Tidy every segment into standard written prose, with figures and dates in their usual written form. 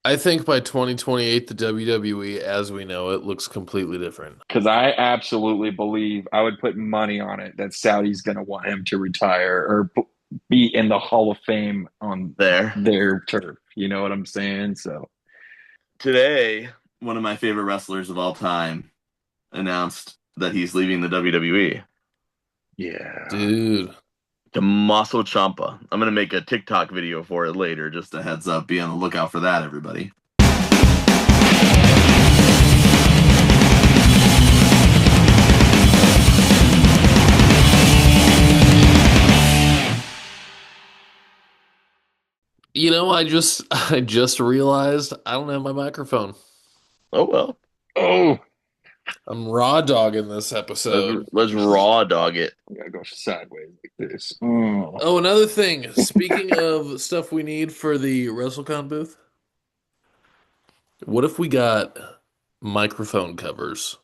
I think by 2028, the WWE as we know it looks completely different. Because I absolutely believe I would put money on it that Saudi's going to want him to retire or be in the Hall of Fame on There. their turf. You know what I'm saying? So, Today, one of my favorite wrestlers of all time announced that he's leaving the WWE. yeah. Dude, Tommaso Ciampa. I'm gonna make a TikTok video for it later. Just a heads up. Be on the lookout for that, everybody. I just realized I don't have my microphone. Oh well. Oh, I'm raw dogging this episode. Let's raw dog it. I gotta go sideways like this. Oh. Oh, another thing. Speaking of stuff we need for the WrestleCon booth, what if we got microphone covers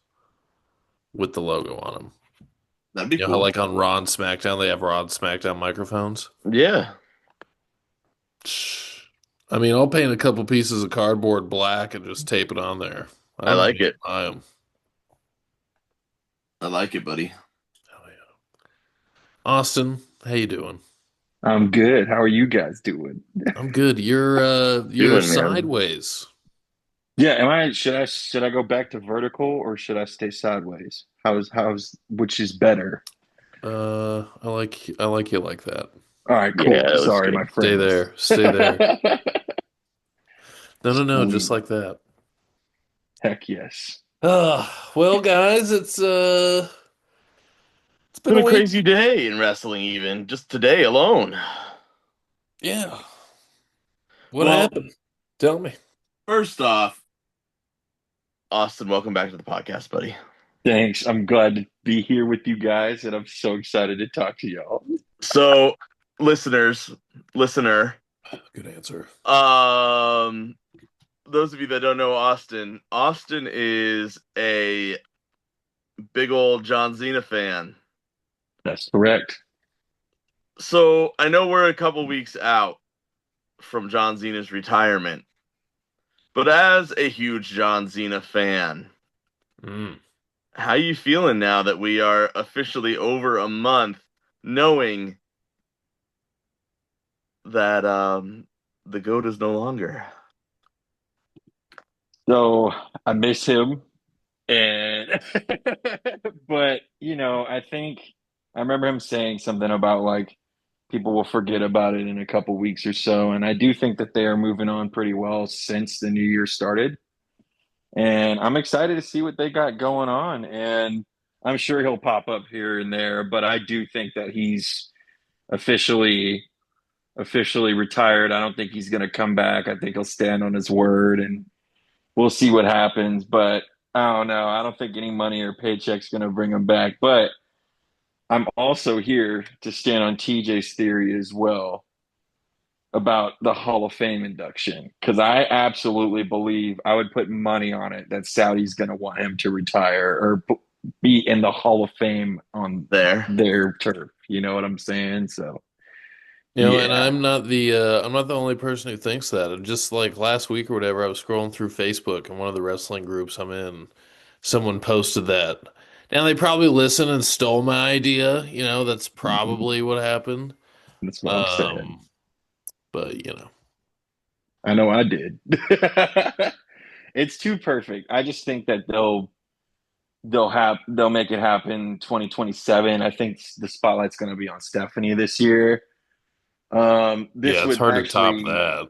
with the logo on them? That'd be You know how cool. like on Raw and SmackDown they have Raw and SmackDown microphones? Yeah, I mean, I'll paint a couple pieces of cardboard black and just tape it on there. I I don't like even it. buy them. I like it, buddy. Oh, yeah. Austin, how you doing? I'm good. How are you guys doing? I'm good. You're Doing, man. sideways. Yeah, am I should I go back to vertical or should I stay sideways? How's which is better? I like you like that. All right, Yeah, cool. that was Sorry, good. my Stay friends. there. Stay there. No, no, no, just Sweet. like that. Heck yes. Well, guys, it's been Been a a week. crazy day in wrestling, even just today alone. Yeah. What Well, happened? Tell me. first off, Austin, welcome back to the podcast, buddy. Thanks. I'm glad to be here with you guys, and I'm so excited to talk to y'all. So, listener, Good answer. um, those of you that don't know Austin is a big old John Cena fan. That's correct. So I know we're a couple weeks out from John Cena's retirement, but as a huge John Cena fan, Mm. how you feeling now that we are officially over a month knowing that the GOAT is no longer? So I miss him, and but I think I remember him saying something about like people will forget about it in a couple weeks or so, and I do think that they are moving on pretty well since the new year started. And I'm excited to see what they got going on. And I'm sure he'll pop up here and there, but I do think that he's officially officially retired. I don't think he's going to come back. I think he'll stand on his word and we'll see what happens. But I don't know. I don't think any money or paycheck's going to bring him back. But I'm also here to stand on TJ's theory as well about the Hall of Fame induction because I absolutely believe I would put money on it that Saudi's going to want him to retire or be in the Hall of Fame on There. their turf. You know what I'm saying? So, And yeah, I'm not the only person who thinks that. And just like last week or whatever, I was scrolling through Facebook and one of the wrestling groups I'm in, someone posted that. Now they probably listened and stole my idea, that's probably what happened. that's what I'm saying. Um, but. I know I did. It's too perfect. I just think that they'll make it happen 2027. I think the spotlight's going to be on Stephanie this year. This Yeah, it's would hard to top actually that.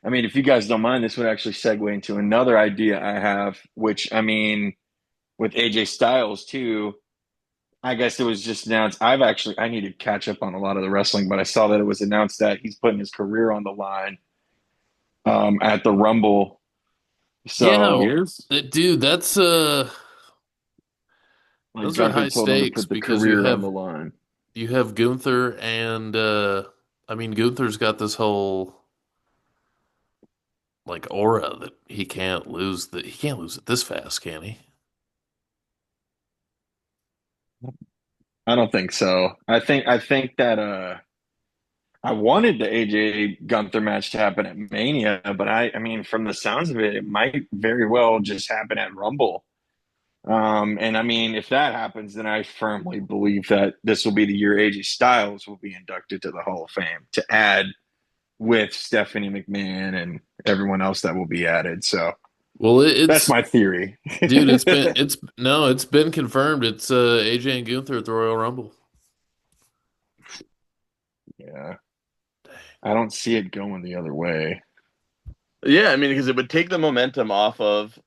I mean, if you guys don't mind, this would actually segue into another idea I have, which I mean, with AJ Styles too. I guess it was just announced. I need to catch up on a lot of the wrestling, but I saw that it was announced that he's putting his career on the line at the Rumble. Yeah, So, dude, like those are Gunther high told him to stakes put the because you career on have the line. you have Gunther and I mean Gunther's got this whole like aura that he can't lose it this fast, can he? I don't think so. I think that I wanted the AJ Gunther match to happen at Mania, but I mean, from the sounds of it, it might very well just happen at Rumble. And I mean, if that happens, then I firmly believe that this will be the year AJ Styles will be inducted to the Hall of Fame to add with Stephanie McMahon and everyone else that will be added. So Well, that's it's my theory. dude, it's been confirmed. It's AJ and Gunther at the Royal Rumble. Yeah, I don't see it going the other way. Yeah, I mean, because it would take the momentum off of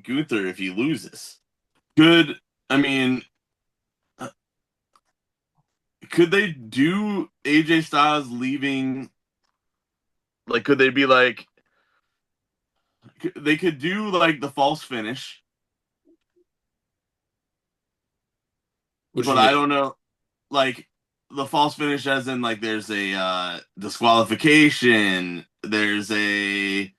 Gunther if he loses. Could I mean, could they do AJ Styles leaving? Like, could they be like, they could do like the false finish, What but you I mean? don't know, like the false finish as in like there's a disqualification, there's a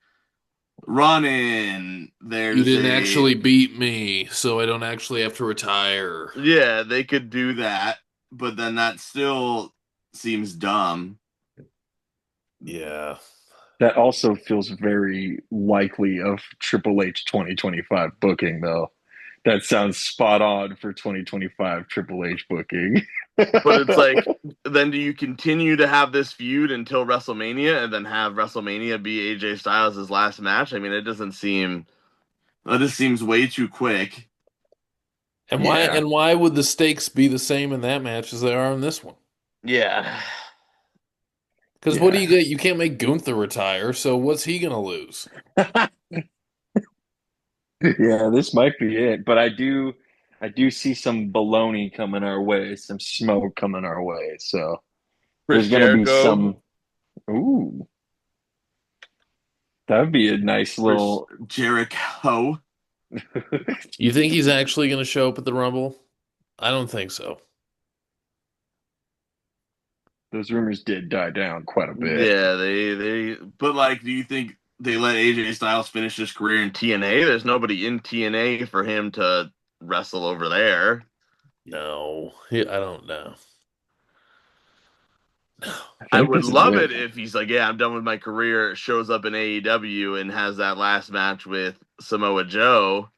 run in, You there's didn't a actually beat me, so I don't actually have to retire. yeah, they could do that, but then that still seems dumb. Yeah. That also feels very likely of Triple H 2025 booking, though. That sounds spot on for 2025 Triple H booking. But it's like, then do you continue to have this feud until WrestleMania and then have WrestleMania be AJ Styles' last match? I mean, it doesn't seem, that just seems way too quick. Yeah. And why would the stakes be the same in that match as they are in this one? Yeah. Because what do Yeah. you get? You can't make Gunther retire, so what's he gonna lose? Yeah, this might be it. But I do see some baloney coming our way, some smoke coming our way. So Chris there's gonna be Jericho, some ooh, that would be a nice Chris little Jericho. You think he's actually gonna show up at the Rumble? I don't think so. those rumors did die down quite a bit. Yeah, but like, do you think they let AJ Styles finish his career in TNA? There's nobody in TNA for him to wrestle over there. No, I don't know. I I think would this is love it. it if he's like, yeah, I'm done with my career, shows up in AEW and has that last match with Samoa Joe.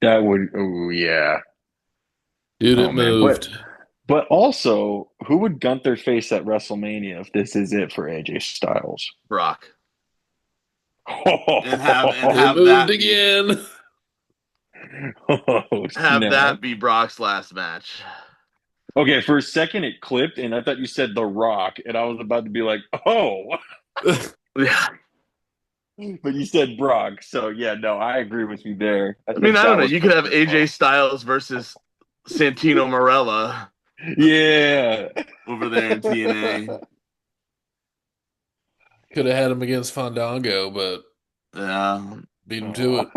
That would, oh yeah. Dude, it Oh man, but moved. but also, who would Gunther face at WrestleMania if this is it for AJ Styles? Brock. And It moved again. Oh have snap. that be Brock's last match. Okay, for a second it clipped, and I thought you said The Rock, and I was about to be like, oh, Yeah. but you said Brock. So yeah, no, I agree with you there. I I mean, think I don't that know. was You the could have right AJ call. Styles versus Santino Marella Yeah. over there in TNA. Could have had him against Fandango, but Yeah. beat him to Oh. it.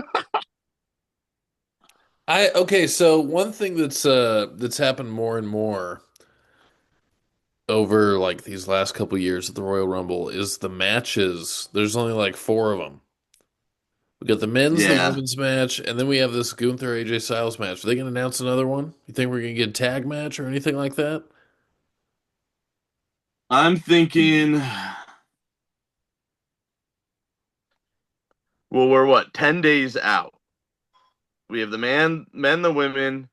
I okay, so one thing that's happened more and more over like these last couple years at the Royal Rumble is the matches. There's only like four of them. We got the men's, the Yeah. women's match, and then we have this Gunther AJ Styles match. Are they gonna announce another one? You think we're gonna get a tag match or anything like that? I'm thinking, well, we're what, 10 days out. We have the men, the women.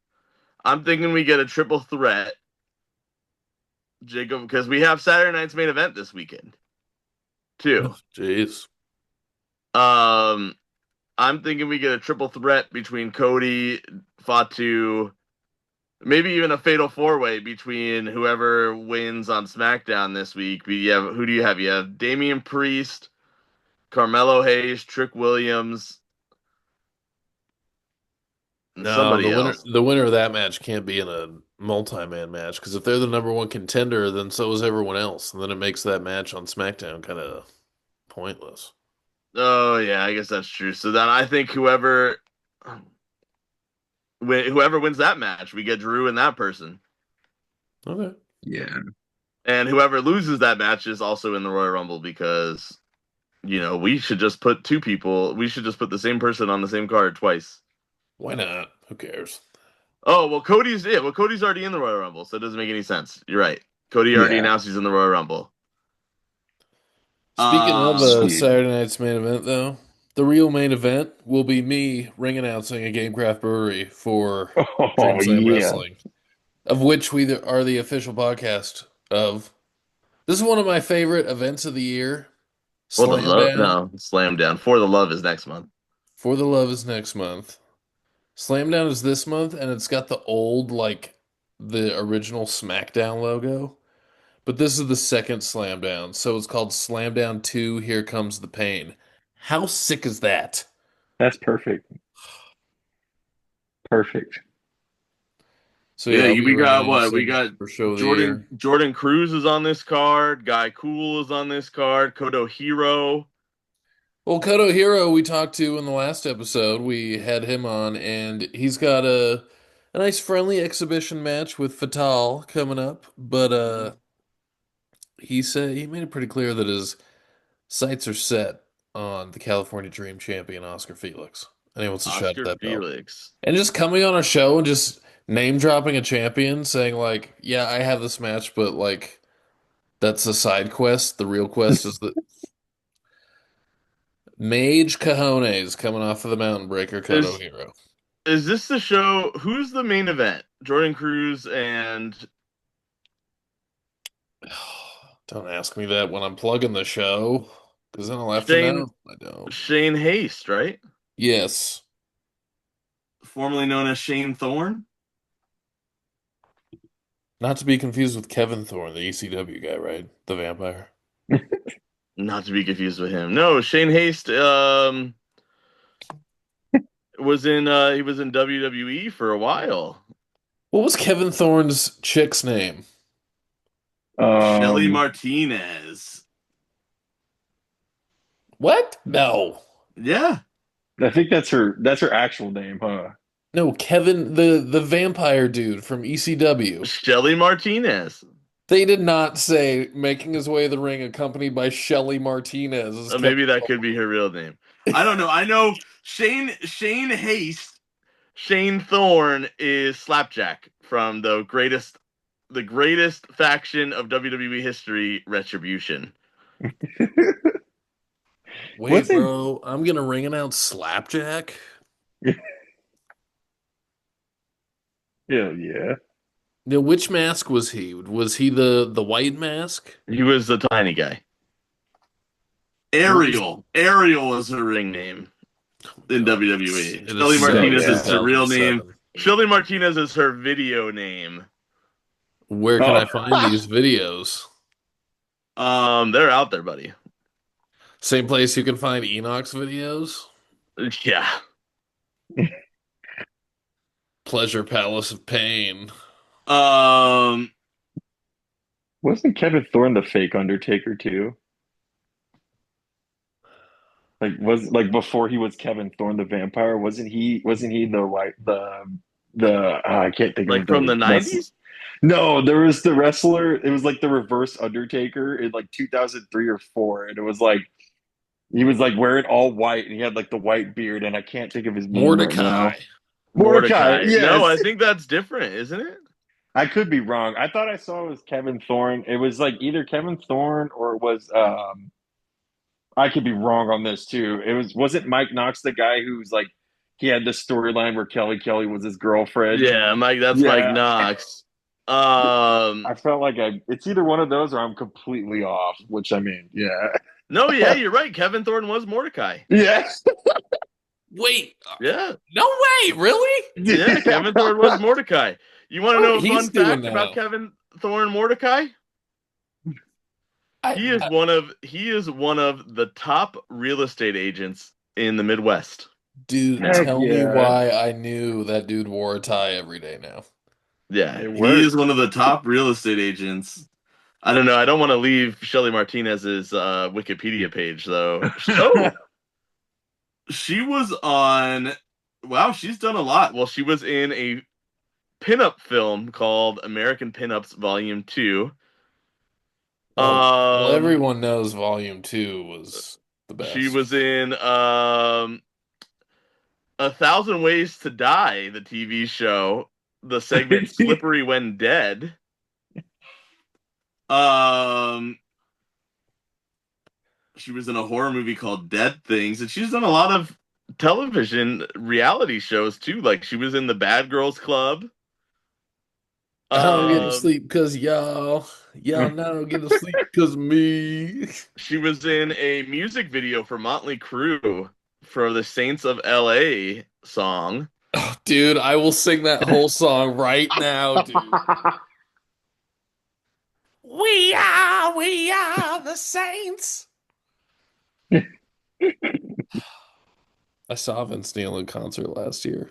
I'm thinking we get a triple threat, Jacob, because we have Saturday night's main event this weekend, too. Jeez. Um, I'm thinking we get a triple threat between Cody, Fatu, maybe even a fatal four way between whoever wins on SmackDown this week. Who do you have? You have Damian Priest, Carmelo Hayes, Trick Williams, and No, somebody else. the winner of that match can't be in a multi-man match because if they're the number one contender, then so is everyone else, and then it makes that match on SmackDown kind of pointless. Oh yeah, I guess that's true. So then I think whoever wins that match, we get Drew and that person. Okay. Yeah. And whoever loses that match is also in the Royal Rumble because, we should just put two people. We should just put the same person on the same card twice. Why not? Who cares? Oh, well, Cody's already in the Royal Rumble, so it doesn't make any sense. You're right. Cody already Yeah. announced he's in the Royal Rumble. Speaking of Sweet. Saturday night's main event, though, the real main event will be me ring announcing a Gamecraft Brewery for Dream Oh Slam yeah. Wrestling, of which we are the official podcast of. This is one of my favorite events of the year. For the Slam love, Down. no, Slam Down. For the Love is next month. For the Love is next month. Slam Down is this month, and it's got the old, like, the original SmackDown logo. But this is the second Slam Down, so it's called Slam Down 2, Here Comes the Pain. How sick is that? That's perfect. Perfect. So yeah, Yeah, I'll be we ring got what? We announcing got for show of the Jordan year. Jordan Cruz is on this card. Guy Cool is on this card. Kodo Hiro. Well, Koto Hiro, we talked to in the last episode. We had him on, and he's got a nice friendly exhibition match with Fatal coming up. But he said he made it pretty clear that his sights are set on the California Dream champion Oscar Felix, and he wants a shot at Oscar that belt. Felix. And just coming on a show and just name dropping a champion, saying like, "Yeah, I have this match, but like that's a side quest. The real quest is the Mage Cajones coming off of the Mountain Breaker Koto Is Hero." is this the show? Who's the main event? Jordan Cruz and Don't ask me that when I'm plugging the show, because then I'll have to Shane know. I don't. Shane Haste, right? Yes, Formerly known as Shane Thorne. not to be confused with Kevin Thorne, the ECW guy, right? The vampire. Not to be confused with him. No, Shane Haste was in he was in WWE for a while. What was Kevin Thorne's chick's name? Shelly Um, Martinez. What? No. Yeah. I think that's her actual name, huh? No, Kevin, the vampire dude from ECW. Shelly Martinez. They did not say making his way to the ring accompanied by Shelly Martinez as Kevin Maybe that could Thorne. be her real name. I don't know. I know Shane Haste. Shane Thorne is Slapjack from the greatest faction of WWE history, Retribution. Wait, Wasn't bro, I'm gonna ring announce Slapjack. Hell yeah. Now, which mask was he? Was he the white mask? He was the tiny guy. What was- Ariel is her ring name in God, WWE. it Shelly is so Martinez yeah. is her real name. 2007. Shelly Martinez is her video name. Where can Oh, I find these videos? They're out there, buddy. Same place you can find Enoch's videos? Yeah. Pleasure Palace of Pain. Um, wasn't Kevin Thorne the fake Undertaker too? Like before he was Kevin Thorne the vampire, wasn't he the white I can't think of like from the the wrestler. 90s? No, there was the wrestler. It was like the reverse Undertaker in like 2003 or 4, and it was like he was like wearing all white, and he had like the white beard, and I can't think of his name right Mordecai. now. Mordecai, No, I yes. think that's different, isn't it? I could be wrong. I thought I saw it was Kevin Thorne. It was like either Kevin Thorne or it was I could be wrong on this too. Wasn't Mike Knox the guy who's like he had the storyline where Kelly was his girlfriend? Yeah, Mike. That's Mike Yeah. Knox. I felt like it's either one of those or I'm completely off, which I mean, yeah. No, yeah, you're right. Kevin Thorne was Mordecai. Yes. Wait, Yeah, no way, really? yeah, Kevin Thorne was Mordecai. You want to know a He's fun doing fact about now. Kevin Thorne Mordecai? I, He is one of the top real estate agents in the Midwest. dude, Heck tell me yeah. why I knew that dude wore a tie every day now. Yeah, It he worked. is one of the top real estate agents. I don't know. I don't want to leave Shelly Martinez's Wikipedia page though. Oh, she was on. Wow, she's done a lot. Well, she was in a pinup film called American Pinups Volume 2. Well, everyone knows Volume 2 was the best. She was in A Thousand Ways to Die, the TV show, the segment Slippery When Dead. Um, she was in a horror movie called Dead Things, and she's done a lot of television reality shows too. Like she was in the Bad Girls Club. I don't get to Um, sleep because y'all now don't get to sleep because of me. she was in a music video for Motley Crue for the Saints of LA song. Oh, dude, I will sing that whole song right now, dude. We are the Saints. I saw Vince Neil in concert last year.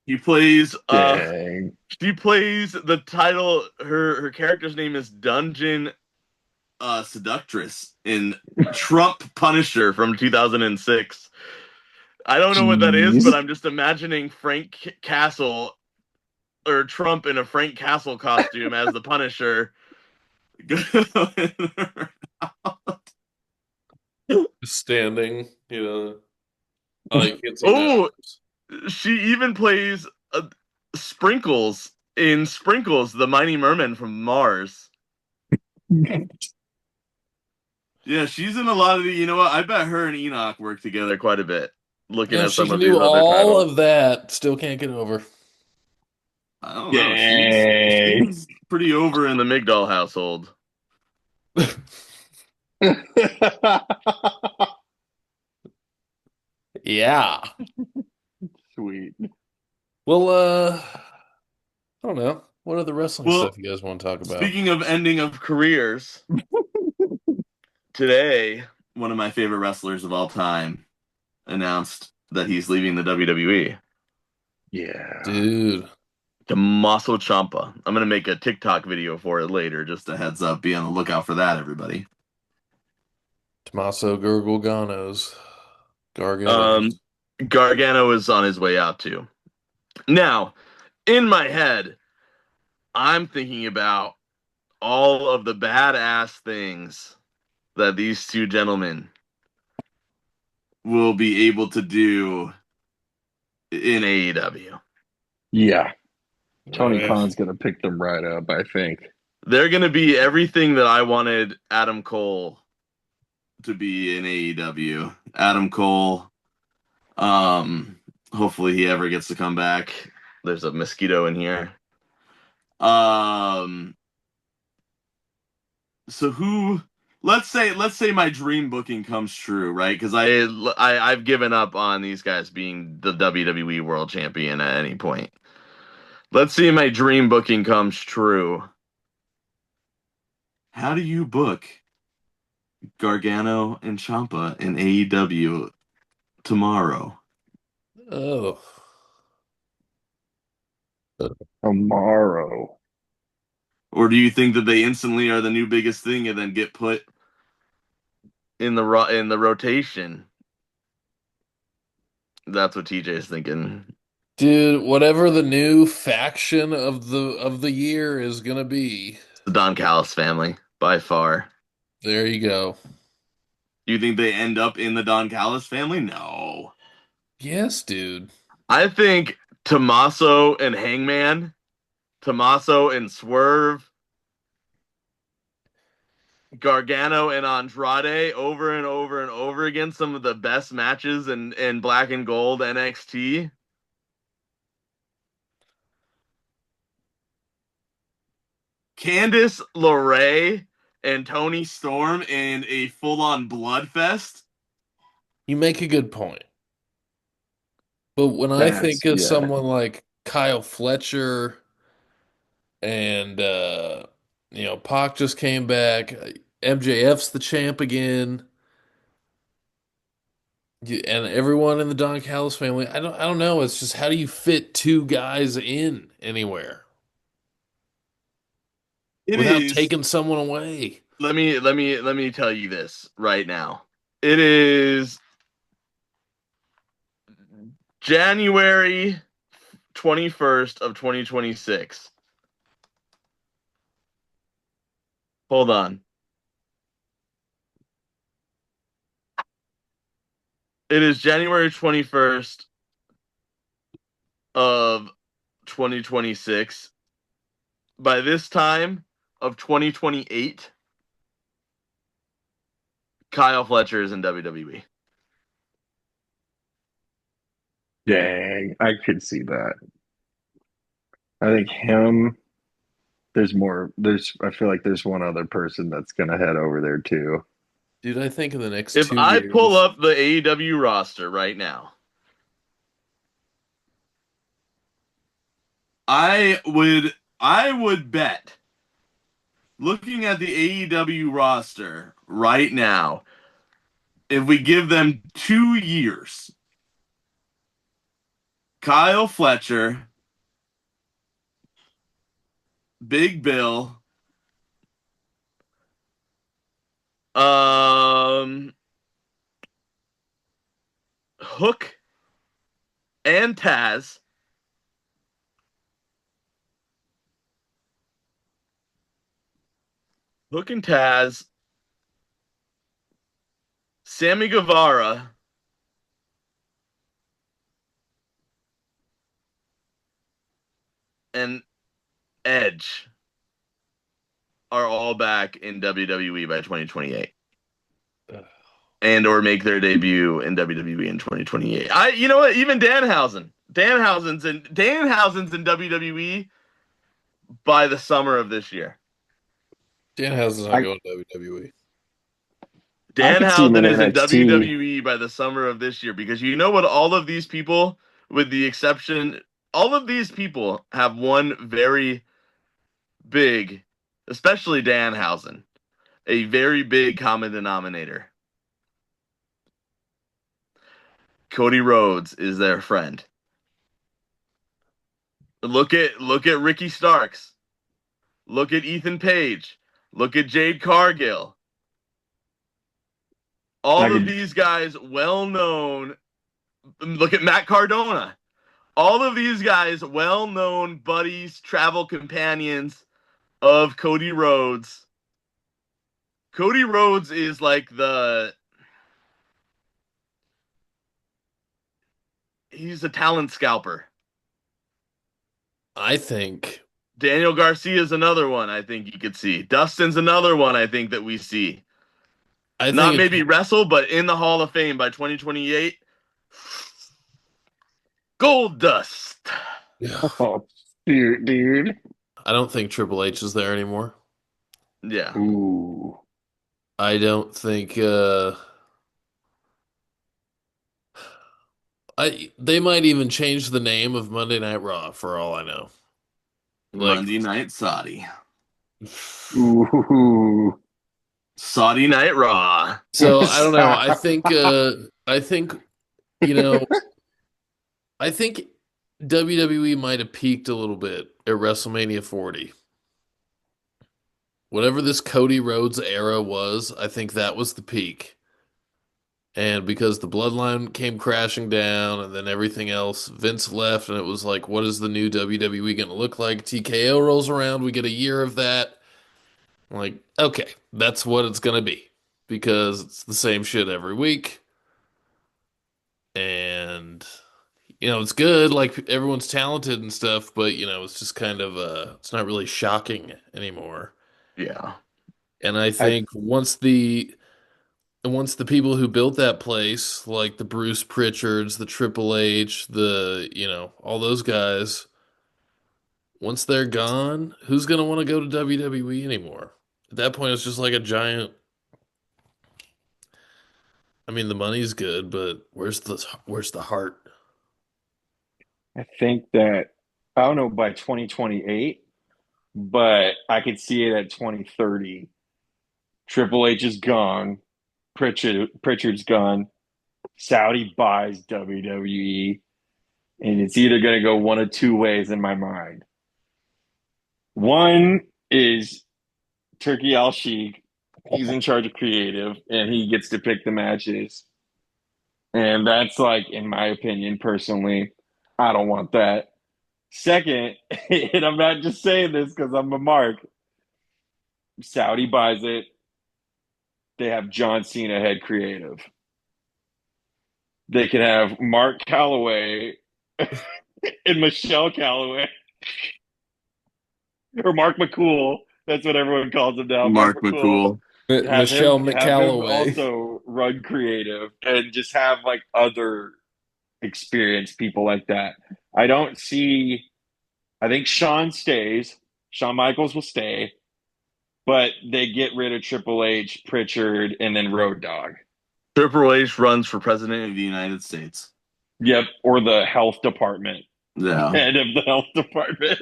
He plays Dang. she plays the title her character's name is Dungeon Seductress in Trump Punisher from 2006. I don't know what that is, Jeez. but I'm just imagining Frank Castle or Trump in a Frank Castle costume as the Punisher. Just standing, you know. Oh, you can't see that. Oh, she even plays Sprinkles in Sprinkles, the Mighty Merman from Mars. Yeah, she's in a lot of the. You know what? I bet her and Enoch work together quite a bit. Looking Yeah, at she some can of these do other all titles, of that. Still can't get over. I don't know. Dang. She's pretty over in the Migdal household. Yeah. Sweet. Well, I don't know. What other wrestling Well, stuff you guys want to talk about? speaking of ending of careers, today one of my favorite wrestlers of all time announced that he's leaving the WWE. Yeah. Dude, Tommaso Ciampa. I'm gonna make a TikTok video for it later. Just a heads up. Be on the lookout for that, everybody. Tommaso Gargano's. Um, Gargano's. Gargano is on his way out too. Now, in my head, I'm thinking about all of the badass things that these two gentlemen will be able to do in AEW. Yeah. Tony Yeah. Khan's gonna pick them right up, I think. They're going to be everything that I wanted Adam Cole to be in AEW. Adam Cole, hopefully he ever gets to come back. There's a mosquito in here. Um, so who? Let's say my dream booking comes true, right? Because I've given up on these guys being the WWE World Champion at any point. Let's see my dream booking comes true. How do you book Gargano and Ciampa in AEW tomorrow? Oh. Tomorrow. Or do you think that they instantly are the new biggest thing and then get put in the rotation? That's what TJ is thinking. Dude, whatever the new faction of the year is gonna be. The Don Callis family, by far. There you go. Do you think they end up in the Don Callis family? No. Yes, dude. I think Tommaso and Hangman, Tommaso and Swerve, Gargano and Andrade over and over and over again, some of the best matches in Black and Gold NXT. Candice LeRae and Tony Storm in a full-on bloodfest. You make a good point. But when I That's think of yeah. someone like Kyle Fletcher and Pac just came back, MJF's the champ again, and everyone in the Don Callis family, I don't know. It's just how do you fit two guys in anywhere It without is. taking someone away? Let me tell you this right now. It is January 21st of 2026. Hold on. It is January 21st of 2026. By this time, of 2028, Kyle Fletcher is in WWE. Dang, I could see that. I think him. There's more. I feel like there's one other person that's gonna head over there too. Dude, I think in the next If two I pull years, up the AEW roster right now, I would bet, looking at the AEW roster right now, if we give them 2 years, Kyle Fletcher, Big Bill, um, Hook, and Taz. Hook and Taz, Sammy Guevara, and Edge are all back in WWE by 2028. And or make their debut in WWE in 2028. You know what? Even Danhausen's in WWE by the summer of this year. Danhausen's not I going to WWE. I could see him in Danhausen is in NXT. WWE by the summer of this year because you know what? All of these people, with the exception, all of these people have one very big, especially Danhausen, a very big common denominator. Cody Rhodes is their friend. Look at Ricky Starks. Look at Ethan Page. Look at Jade Cargill. I All of could. these guys well known. Look at Matt Cardona. All of these guys well known buddies, travel companions of Cody Rhodes. Cody Rhodes is like he's a talent scalper. I think Daniel Garcia is another one I think you could see. Dustin's another one I think that we see. I Not think maybe wrestle, but in the Hall of Fame by 2028. Gold Dust. Oh, dude. I don't think Triple H is there anymore. Yeah. Ooh. I don't think they might even change the name of Monday Night Raw for all I know. Like Monday Night Saudi. Ooh. Saudi Night Raw. so I don't know. I think you know, I think WWE might have peaked a little bit at WrestleMania 40. Whatever this Cody Rhodes era was, I think that was the peak. And because the bloodline came crashing down and then everything else, Vince left and it was like, what is the new WWE going to look like? TKO rolls around, we get a year of that. I'm like, okay, that's what it's going to be because it's the same shit every week. And, it's good. Like everyone's talented and stuff, but, it's just kind of, it's not really shocking anymore. Yeah. And I I think once the people who built that place, like the Bruce Pritchards, the Triple H, all those guys, once they're gone, who's gonna want to go to WWE anymore? At that point, it's just like a giant. I mean, the money's good, but where's the heart? I think that I don't know by 2028, but I could see it at 2030. Triple H is gone. Pritchard's gone. Saudi buys WWE, and it's either going to go one of two ways in my mind. One is Turkey Al Sheikh. He's in charge of creative, and he gets to pick the matches. And that's like, in my opinion, personally, I don't want that. Second, and I'm not just saying this because I'm a mark. Saudi buys it. They have John Cena head creative. They can have Mark Calloway and Michelle Calloway or Mark McCool That's what everyone calls him now. Mark Mark McCool. McCool. Michelle Have him McCalloway. also run creative and just have like other experienced people like that. I don't see. I think Shawn stays. Shawn Michaels will stay, but they get rid of Triple H, Pritchard, and then Road Dogg. Triple H runs for president of the United States. Yep, or the health department. Yeah. Head of the health department.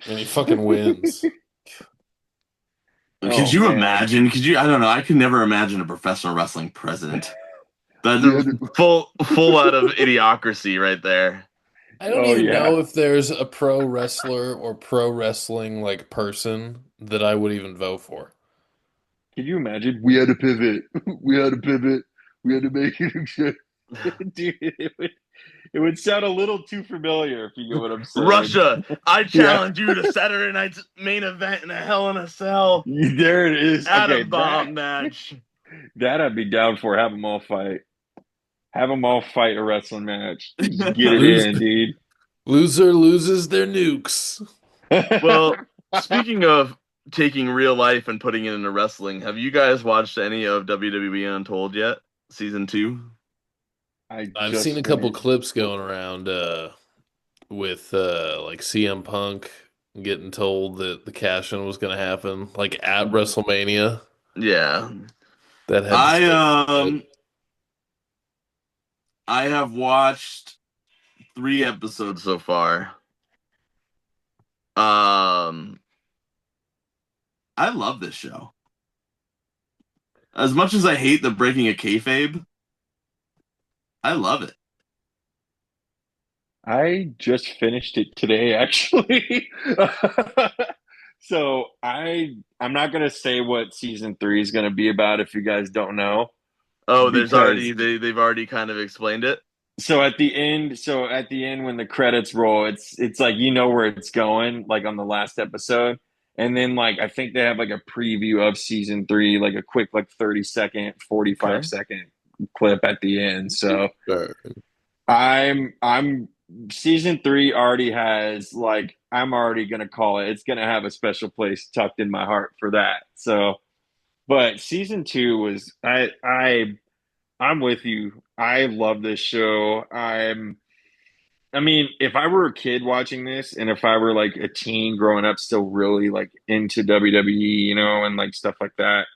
And he fucking wins. Could you imagine? Could you? I don't know. I could never imagine a professional wrestling president. That's full out of idiocracy right there. I don't even know if there's a pro wrestler or pro wrestling like person that I would even vote for. Can you imagine? We had to pivot. We had to pivot. We had to make it. Dude, it would sound a little too familiar if you get what I'm saying. Russia, I challenge you to Saturday night's main event in a Hell in a Cell. There it is. Atom bomb match. That I'd be down for. Have them all fight. Have them all fight a wrestling match. Just get it in, dude. Loser loses their nukes. Well, speaking of taking real life and putting it into wrestling, have you guys watched any of WWE Untold yet? Season 2? I've seen a couple clips going around with like CM Punk getting told that the cash-in was going to happen, like at WrestleMania. Yeah. That had I have watched 3 episodes so far. I love this show. As much as I hate the breaking of kayfabe, I love it. I just finished it today, actually. So I'm not gonna say what season 3 is gonna be about if you guys don't know. Oh, they've already kind of explained it. So at the end when the credits roll, it's like you know where it's going, like on the last episode. And then like I think they have like a preview of season 3, like a quick like 30-second, 45-second clip at the end. So I'm season 3 already has like I'm already gonna call it. It's gonna have a special place tucked in my heart for that. So, but season 2 was I'm with you. I love this show. I mean, if I were a kid watching this and if I were like a teen growing up still really like into WWE, you know, and like stuff like that,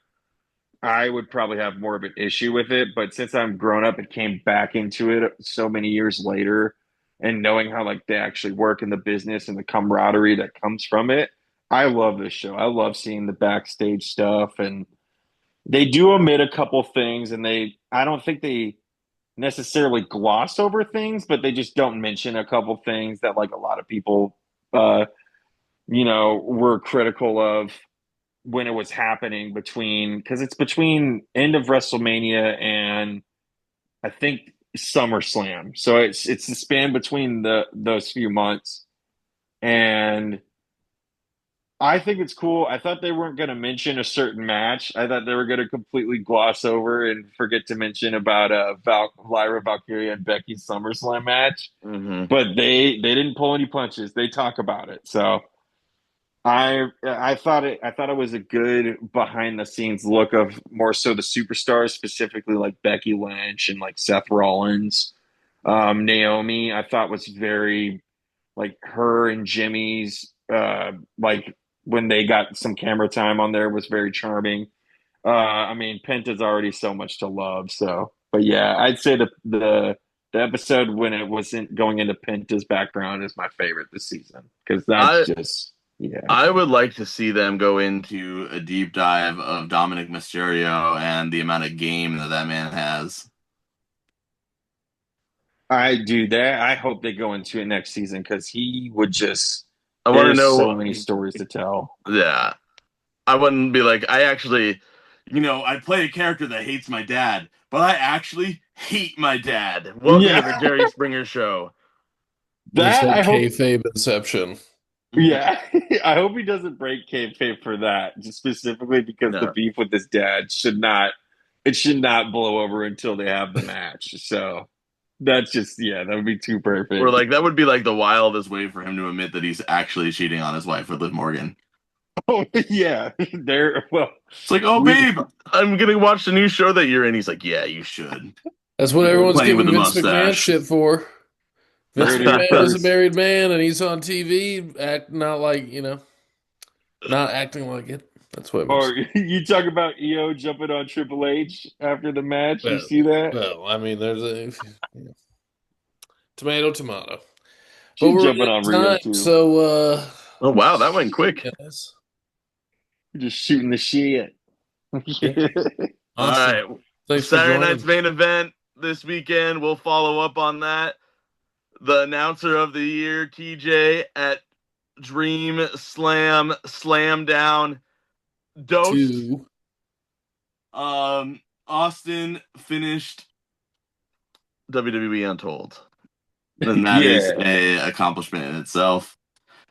I would probably have more of an issue with it. But since I'm grown up and came back into it so many years later and knowing how like they actually work in the business and the camaraderie that comes from it, I love this show. I love seeing the backstage stuff, and they do omit a couple things, and I don't think they necessarily gloss over things, but they just don't mention a couple things that like a lot of people were critical of when it was happening because it's between end of WrestleMania and I think SummerSlam. So it's the span between those few months. And I think it's cool. I thought they weren't going to mention a certain match. I thought they were going to completely gloss over and forget to mention about Lyra Valkyria and Becky's SummerSlam match. Mm-hmm. But they didn't pull any punches. They talk about it. So I thought it was a good behind the scenes look of more so the superstars, specifically like Becky Lynch and like Seth Rollins, Naomi. I thought was very like her and Jimmy's like when they got some camera time on there was very charming. I mean, Penta's already so much to love. So, but yeah, I'd say the episode when it wasn't going into Penta's background is my favorite this season because that's yeah. I would like to see them go into a deep dive of Dominic Mysterio and the amount of game that man has. I do that. I hope they go into it next season because he would just. I want to know so many stories to tell. Yeah, I wouldn't be like I actually, I play a character that hates my dad, but I actually hate my dad. Welcome to the Jerry Springer Show. That I hope kayfabe inception. Yeah, I hope he doesn't break kayfabe for that, just specifically because the beef with his dad should not blow over until they have the match. So that's just that would be too perfect. Or like that would be like the wildest way for him to admit that he's actually cheating on his wife with Liv Morgan. Oh yeah, there. Well, It's like, oh, we babe, I'm gonna watch the new show that you're in. He's like, yeah, you should. That's what everyone's Playing with giving the Vince McMahon mustache. shit for. Vince heard it here McMahon is a first. married man, and he's on TV, not like not acting like it. That's what it makes. Or you talk about EO jumping on Triple H after the match. You Well, see that? well, I mean, there's a tomato, tomato. But She's we're jumping running on out Rio of time, too. so Oh wow, that went quick. guys. Just shooting the shit. Yeah. All Awesome. right, Thanks for Saturday joining. night's main event this weekend. We'll follow up on that. The announcer of the year, TJ, at Dream Slam Slam Down Dose. 2. Austin finished WWE Untold. And that is a accomplishment in itself.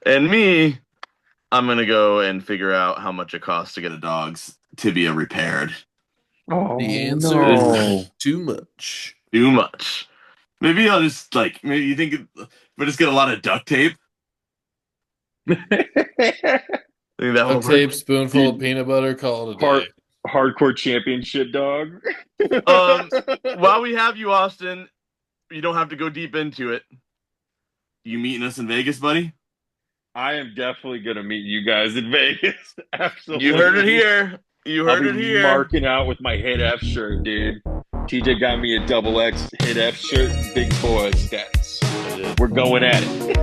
And me, I'm gonna go and figure out how much it costs to get a dog's tibia repaired. Oh, The answer no. is too much. Too much. Maybe I'll just maybe you think we'll just get a lot of duct tape. Think that will Duct work. tape, spoonful of peanut butter, call it a day. Hardcore championship dog. While we have you, Austin, you don't have to go deep into it. You meeting us in Vegas, buddy? I am definitely gonna meet you guys in Vegas. Absolutely. You heard it here. You heard I'll it be here. marking out with my Hit F shirt, dude. TJ got me a double X Hit F shirt, big boy stats. We're going at it.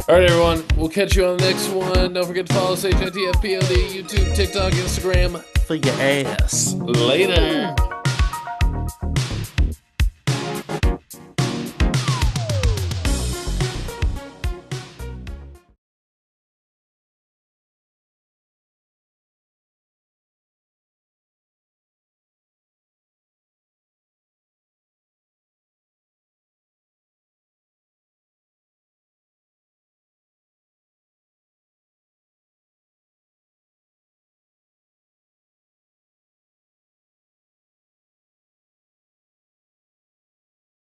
All right, everyone. We'll catch you on the next one. Don't forget to follow us, HITFPOD, YouTube, TikTok, Instagram, for your ass. Later.